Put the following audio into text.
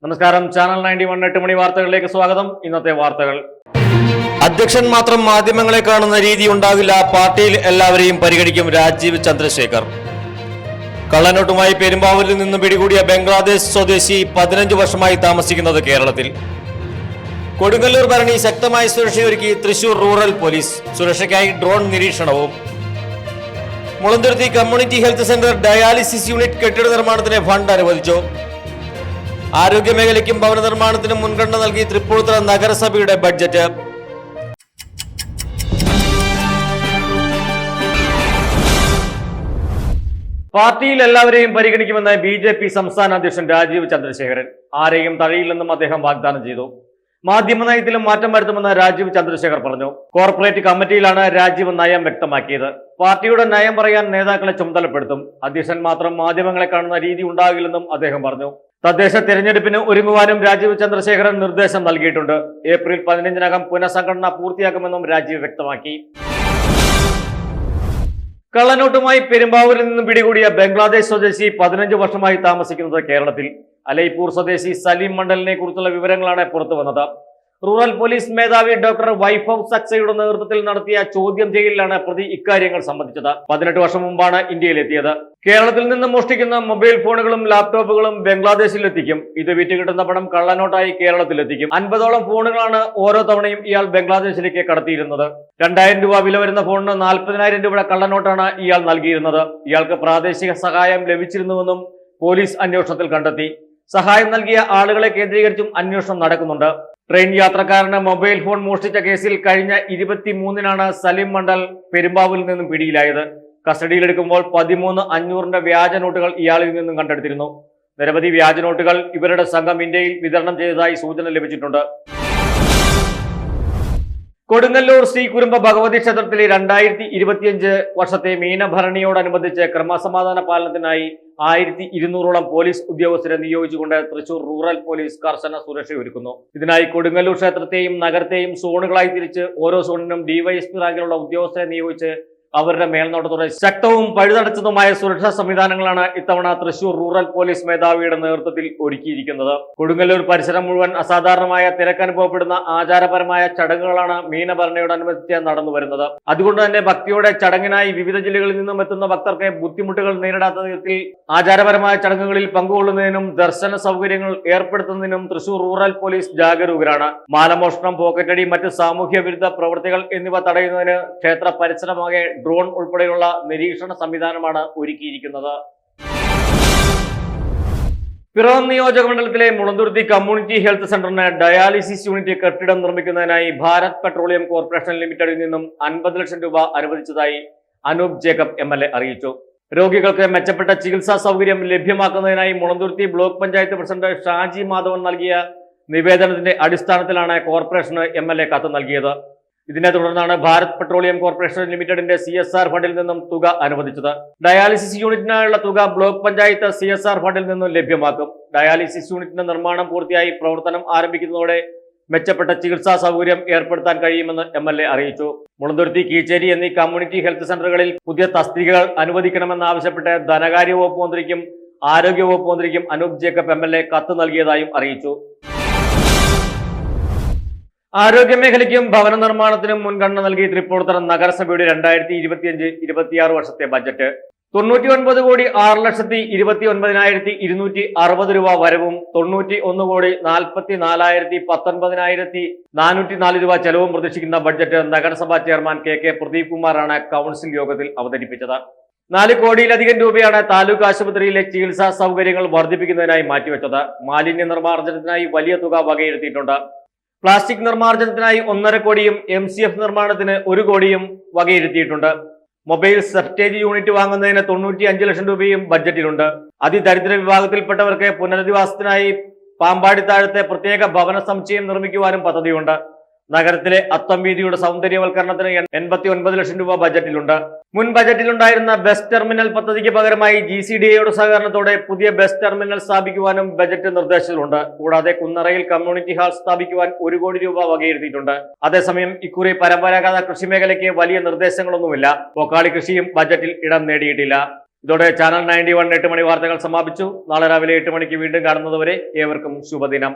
നമസ്കാരം. ചാനൽ 91 8 മണി വാർത്തകളിലേക്ക് സ്വാഗതം. ഇന്നത്തെ വാർത്തകൾ. അധ്യക്ഷൻ മാത്രം മാധ്യമങ്ങളെ കാണുന്ന രീതി ഉണ്ടാകില്ല, പാർട്ടിയിൽ എല്ലാവരെയും പരിഗണിക്കും രാജീവ് ചന്ദ്രശേഖർ. കള്ളനോട്ടുമായി പെരുമ്പാവൂരിൽ നിന്ന് പിടികൂടിയ ബംഗ്ലാദേശ് സ്വദേശി 15 വർഷമായി താമസിക്കുന്നത് കേരളത്തിൽ. കൊടുങ്ങല്ലൂർ ഭരണി ശക്തമായ സുരക്ഷയൊരുക്കി തൃശൂർ റൂറൽ പോലീസ്. സുരക്ഷയ്ക്കായി ഡ്രോൺ നിരീക്ഷണവും. Mulanthuruthy community health centre dialysis unit കെട്ടിട നിർമ്മാണത്തിന് ഫണ്ട് അനുവദിച്ചു. ആരോഗ്യമേഖലയ്ക്കും ഭവന നിർമ്മാണത്തിനും മുൻഗണന നൽകി തൃപ്പൂണിത്തുറ നഗരസഭയുടെ ബഡ്ജറ്റ്. പാർട്ടിയിൽ എല്ലാവരെയും പരിഗണിക്കുമെന്ന് BJP സംസ്ഥാന അധ്യക്ഷൻ രാജീവ് ചന്ദ്രശേഖരൻ. ആരെയും തഴയില്ലെന്നും അദ്ദേഹം വാഗ്ദാനം ചെയ്തു. മാധ്യമ നയത്തിലും മാറ്റം വരുത്തുമെന്ന് രാജീവ് ചന്ദ്രശേഖർ പറഞ്ഞു. കോർപ്പറേറ്റ് കമ്മിറ്റിയിലാണ് രാജീവ് നയം വ്യക്തമാക്കിയത്. പാർട്ടിയുടെ നയം പറയാൻ നേതാക്കളെ ചുമതലപ്പെടുത്തും. അധ്യക്ഷൻ മാത്രം മാധ്യമങ്ങളെ കാണുന്ന രീതി ഉണ്ടാകില്ലെന്നും അദ്ദേഹം പറഞ്ഞു. തദ്ദേശ തെരഞ്ഞെടുപ്പിന് ഒരുങ്ങുവാനും രാജീവ് ചന്ദ്രശേഖരൻ നിർദ്ദേശം നൽകിയിട്ടുണ്ട്. ഏപ്രിൽ 15-നകം പുനഃസംഘടന പൂർത്തിയാക്കുമെന്നും രാജീവ് വ്യക്തമാക്കി. കള്ളനോട്ടുമായി പെരുമ്പാവൂരിൽ നിന്നും പിടികൂടിയ ബംഗ്ലാദേശ് സ്വദേശി 15 വർഷമായി താമസിക്കുന്നത് കേരളത്തിൽ. അലൈപൂർ സ്വദേശി സലീം മണ്ഡലിനെ കുറിച്ചുള്ള വിവരങ്ങളാണ് പുറത്തുവന്നത്. റൂറൽ പോലീസ് മേധാവി ഡോക്ടർ വൈഭവ് സക്സയുടെ നേതൃത്വത്തിൽ നടത്തിയ ചോദ്യം ചെയ്യലിലാണ് പ്രതി ഇക്കാര്യങ്ങൾ സംബന്ധിച്ചത്. 18 വർഷം മുമ്പാണ് ഇന്ത്യയിലെത്തിയത്. കേരളത്തിൽ നിന്ന് മോഷ്ടിക്കുന്ന മൊബൈൽ ഫോണുകളും ലാപ്ടോപ്പുകളും ബംഗ്ലാദേശിലെത്തിക്കും. ഇത് വിറ്റുകിട്ടുന്ന പണം കള്ളനോട്ടായി കേരളത്തിലെത്തിക്കും. 50ഓളം ഫോണുകളാണ് ഓരോ തവണയും ഇയാൾ ബംഗ്ലാദേശിലേക്ക് കടത്തിയിരുന്നത്. 2000 രൂപ വില വരുന്ന ഫോണിന് 40,000 രൂപയുടെ കള്ളനോട്ടാണ് ഇയാൾ നൽകിയിരുന്നത്. ഇയാൾക്ക് പ്രാദേശിക സഹായം ലഭിച്ചിരുന്നുവെന്നും പോലീസ് അന്വേഷണത്തിൽ കണ്ടെത്തി. സഹായം നൽകിയ ആളുകളെ കേന്ദ്രീകരിച്ചും അന്വേഷണം നടക്കുന്നുണ്ട്. ട്രെയിൻ യാത്രക്കാരന് മൊബൈൽ ഫോൺ മോഷ്ടിച്ച കേസിൽ കഴിഞ്ഞ 23-നാണ് സലീം മണ്ഡൽ പെരുമ്പാവൂരിൽ നിന്നും പിടിയിലായത്. കസ്റ്റഡിയിലെടുക്കുമ്പോൾ 13,500 വ്യാജ നോട്ടുകൾ ഇയാളിൽ നിന്നും കണ്ടെടുത്തിരുന്നു. നിരവധി വ്യാജ നോട്ടുകൾ ഇവരുടെ സംഘം ഇന്ത്യയിൽ വിതരണം ചെയ്തതായി സൂചന ലഭിച്ചിട്ടുണ്ട്. കൊടുങ്ങല്ലൂർ ശ്രീ കുരുമ്പ ഭഗവതി ക്ഷേത്രത്തിലെ 2025 വർഷത്തെ മീനഭരണിയോടനുബന്ധിച്ച് ക്രമസമാധാന പാലനത്തിനായി 1200ഓളം പോലീസ് ഉദ്യോഗസ്ഥരെ നിയോഗിച്ചുകൊണ്ട് തൃശൂർ റൂറൽ പോലീസ് കർശന സുരക്ഷയൊരുക്കുന്നു. ഇതിനായി കൊടുങ്ങല്ലൂർ ക്ഷേത്രത്തെയും നഗരത്തെയും സോണുകളായി തിരിച്ച് ഓരോ സോണിനും ഡിവൈഎസ്പി റാങ്കിലുള്ള ഉദ്യോഗസ്ഥരെ നിയോഗിച്ച് അവരുടെ മേൽനോട്ടത്തോടെ ശക്തവും പഴുതടച്ചതുമായ സുരക്ഷാ സംവിധാനങ്ങളാണ് ഇത്തവണ തൃശൂർ റൂറൽ പോലീസ് മേധാവിയുടെ നേതൃത്വത്തിൽ ഒരുക്കിയിരിക്കുന്നത്. കൊടുങ്ങല്ലൂർ പരിസരം മുഴുവൻ അസാധാരണമായ തിരക്കനുഭവപ്പെടുന്ന ആചാരപരമായ ചടങ്ങുകളാണ് മീനഭരണിയോടനുബന്ധിച്ച് നടന്നു വരുന്നത്. അതുകൊണ്ട് തന്നെ ഭക്തിയോടെ ചടങ്ങിനായി വിവിധ ജില്ലകളിൽ നിന്നും എത്തുന്ന ഭക്തർക്ക് ബുദ്ധിമുട്ടുകൾ നേരിടാത്ത വിധത്തിൽ ആചാരപരമായ ചടങ്ങുകളിൽ പങ്കുകൊള്ളുന്നതിനും ദർശന സൗകര്യങ്ങൾ ഏർപ്പെടുത്തുന്നതിനും തൃശൂർ റൂറൽ പോലീസ് ജാഗരൂകരാണ്. മാലമോഷണം, പോക്കറ്റടി, മറ്റ് സാമൂഹ്യ വിരുദ്ധ പ്രവൃത്തികൾ എന്നിവ തടയുന്നതിന് ക്ഷേത്ര പരിസരമാകെ ഡ്രോൺ ഉൾപ്പെടെയുള്ള നിരീക്ഷണ സംവിധാനമാണ് ഒരുക്കിയിരിക്കുന്നത്. പിറവം നിയോജക മണ്ഡലത്തിലെ മുളന്തുരുത്തി കമ്മ്യൂണിറ്റി ഹെൽത്ത് സെന്ററിന് ഡയാലിസിസ് യൂണിറ്റ് കെട്ടിടം നിർമ്മിക്കുന്നതിനായി ഭാരത് പെട്രോളിയം കോർപ്പറേഷൻ ലിമിറ്റഡിൽ നിന്നും 50 ലക്ഷം രൂപ അനുവദിച്ചതായി അനൂപ് ജേക്കബ് MLA അറിയിച്ചു. രോഗികൾക്ക് മെച്ചപ്പെട്ട ചികിത്സാ സൗകര്യം ലഭ്യമാക്കുന്നതിനായി മുളന്തുരുത്തി ബ്ലോക്ക് പഞ്ചായത്ത് പ്രസിഡന്റ് ഷാജി മാധവൻ നൽകിയ നിവേദനത്തിന്റെ അടിസ്ഥാനത്തിലാണ് കോർപ്പറേഷന് MLA കത്ത് നൽകിയത്. ഇതിനെ തുടർന്നാണ് ഭാരത് പെട്രോളിയം കോർപ്പറേഷൻ ലിമിറ്റഡിന്റെ CSR ഫണ്ടിൽ നിന്നും തുക അനുവദിച്ചത്. ഡയാലിസിസ് യൂണിറ്റിനായുള്ള തുക ബ്ലോക്ക് പഞ്ചായത്ത് CSR ഫണ്ടിൽ നിന്നും ലഭ്യമാക്കും. ഡയാലിസിസ് യൂണിറ്റിന്റെ നിർമ്മാണം പൂർത്തിയായി പ്രവർത്തനം ആരംഭിക്കുന്നതോടെ മെച്ചപ്പെട്ട ചികിത്സാ സൗകര്യം ഏർപ്പെടുത്താൻ കഴിയുമെന്ന് MLA അറിയിച്ചു. മുളന്തുരുത്തി, കീച്ചേരി എന്നീ കമ്മ്യൂണിറ്റി ഹെൽത്ത് സെന്ററുകളിൽ പുതിയ തസ്തികകൾ അനുവദിക്കണമെന്നാവശ്യപ്പെട്ട് ധനകാര്യ വകുപ്പ് മന്ത്രിക്കും ആരോഗ്യ വകുപ്പ് മന്ത്രിക്കും അനൂപ് ജേക്കബ് MLA കത്ത് നൽകിയതായും അറിയിച്ചു. ആരോഗ്യമേഖലയ്ക്കും ഭവന നിർമ്മാണത്തിനും മുൻഗണന നൽകി തൃപ്പൂണിത്തുറ നഗരസഭയുടെ 2025-26 വർഷത്തെ ബജറ്റ് 99,06,29,260 രൂപ വരവും 91,44,19,404 രൂപ ചെലവും പ്രതീക്ഷിക്കുന്ന ബഡ്ജറ്റ് നഗരസഭാ ചെയർമാൻ KK പ്രദീപ് കുമാറാണ് കൗൺസിൽ യോഗത്തിൽ അവതരിപ്പിച്ചത്. 4 കോടിയിലധികം രൂപയാണ് താലൂക്ക് ആശുപത്രിയിലെ ചികിത്സാ സൗകര്യങ്ങൾ വർദ്ധിപ്പിക്കുന്നതിനായി മാറ്റിവെച്ചത്. മാലിന്യ നിർമ്മാർജ്ജനത്തിനായി വലിയ തുക വകയിരുത്തിയിട്ടുണ്ട്. പ്ലാസ്റ്റിക് നിർമ്മാർജ്ജനത്തിനായി 1.5 കോടിയും MCF നിർമ്മാണത്തിന് 1 കോടിയും വകയിരുത്തിയിട്ടുണ്ട്. മൊബൈൽ സെപ്റ്റേജ് യൂണിറ്റ് വാങ്ങുന്നതിന് 95 ലക്ഷം രൂപയും ബഡ്ജറ്റിലുണ്ട്. അതിദരിദ്ര വിഭാഗത്തിൽപ്പെട്ടവർക്ക് പുനരധിവാസത്തിനായി പാമ്പാടി താഴത്തെ പ്രത്യേക ഭവന സമുച്ചയം നിർമ്മിക്കുവാനും പദ്ധതിയുണ്ട്. നഗരത്തിലെ അത്തം വീതിയുടെ സൗന്ദര്യവൽക്കരണത്തിന് 89 ലക്ഷം രൂപ ബജറ്റിലുണ്ട്. മുൻ ബജറ്റിലുണ്ടായിരുന്ന ബസ് ടെർമിനൽ പദ്ധതിക്ക് പകരമായി GCDAയുടെ സഹകരണത്തോടെ പുതിയ ബസ് ടെർമിനൽ സ്ഥാപിക്കുവാനും ബജറ്റ് നിർദ്ദേശിച്ചിട്ടുണ്ട്. കൂടാതെ കുന്നറയിൽ കമ്മ്യൂണിറ്റി ഹാൾ സ്ഥാപിക്കുവാൻ 1 കോടി രൂപ വകയിരുത്തിയിട്ടുണ്ട്. അതേസമയം ഇക്കുറി പരമ്പരാഗത കൃഷി മേഖലയ്ക്ക് വലിയ നിർദ്ദേശങ്ങളൊന്നുമില്ല. പോക്കാളി കൃഷിയും ബജറ്റിൽ ഇടം നേടിയിട്ടില്ല. ഇതോടെ ചാനൽ 91 8 മണി വാർത്തകൾ സമാപിച്ചു. നാളെ രാവിലെ 8 മണിക്ക് വീണ്ടും കാണുന്നതുവരെ ഏവർക്കും ശുഭദിനം.